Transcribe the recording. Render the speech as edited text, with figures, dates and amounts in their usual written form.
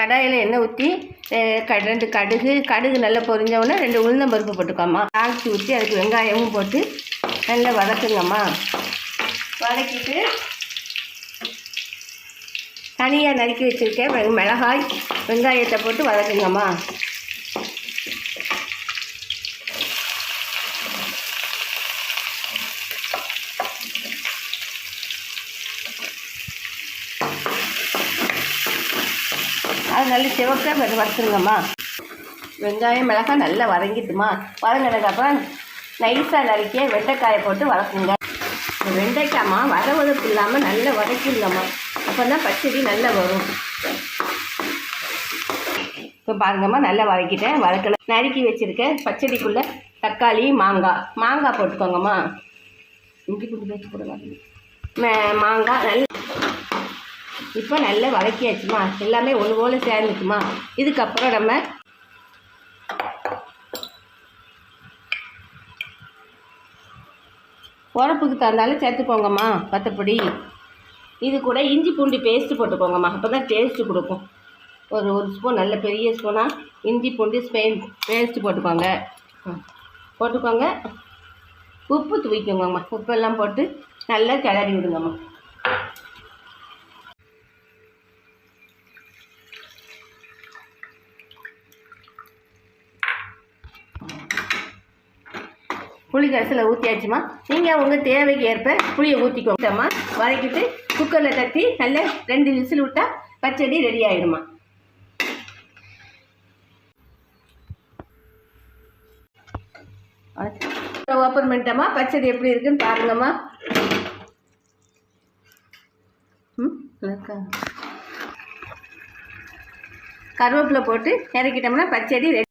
கடாயில் எண்ணெய் ஊற்றி 2 கடுகு நல்லா பொரிஞ்சவுடனே 2 உளுந்தம்பருப்பு போட்டுக்கோம்மா. தாளித்து ஊற்றி அதுக்கு வெங்காயமும் போட்டு நல்லா வதக்குங்கம்மா. வதக்கிட்டு தனியாக நறுக்கி வச்சுருக்கேன் மிளகாய் வெங்காயத்தை போட்டு வதக்குங்கம்மா. அது நல்லா சிவக்க வறுத்துருங்கம்மா. வெங்காயம் மிளகாய் நல்லா வதங்கிட்டுமா. வதங்கினதுக்கப்புறம் நைஸாக நறுக்கிய வெண்டைக்காயை போட்டு வதக்குங்க. வெண்டைக்காய்மா வதவதப்பு இல்லாமல் நல்லா வதக்கிடுங்கம்மா. அப்போ தான் பச்சடி நல்லா வரும். இப்போ பாருங்கம்மா நல்லா வதக்கிட்டேன். வதக்கல நறுக்கி வச்சுருக்கேன் பச்சடிக்குள்ளே தக்காளி மாங்காய் போட்டுக்கோங்கம்மா. இஞ்சி பூண்டு பேஸ்ட் போடுங்க. மாங்காய் நல்ல இப்போ நல்லா வதக்கியாச்சுமா. எல்லாமே ஒன்று போல் சேர்ந்துச்சுமா. இதுக்கப்புறம் நம்ம உரப்புக்கு தந்தாலும் சேர்த்துக்கோங்கம்மா. பத்தப்பொடி இது கூட இஞ்சி பூண்டு பேஸ்ட்டு போட்டுக்கோங்கம்மா. அப்போ தான் டேஸ்ட்டு கொடுக்கும். ஒரு ஸ்பூன் நல்ல பெரிய ஸ்பூனாக இஞ்சி பூண்டு பேஸ்ட்டு போட்டுக்கோங்க. உப்பு தூவிக்கோங்கம்மா. உப்பெல்லாம் போட்டு நல்லா கிளறி விடுங்கம்மா. புளி கரைசலை ஊற்றியாச்சுமா. நீங்கள் உங்கள் தேவைக்கு ஏற்ப புளியை ஊற்றிக்கோங்கம்மா. வதக்கிட்டு குக்கரில் தட்டி நல்லா 2 விசில் விட்டால் பச்சடி ரெடி ஆகிடுமா. ஓப்பன் பண்ணிட்டோம்மா. பச்சடி எப்படி இருக்குன்னு பாருங்கம்மா. கருவேப்பிலை போட்டு இறக்கிட்டோம்னா பச்சடி ரெடி.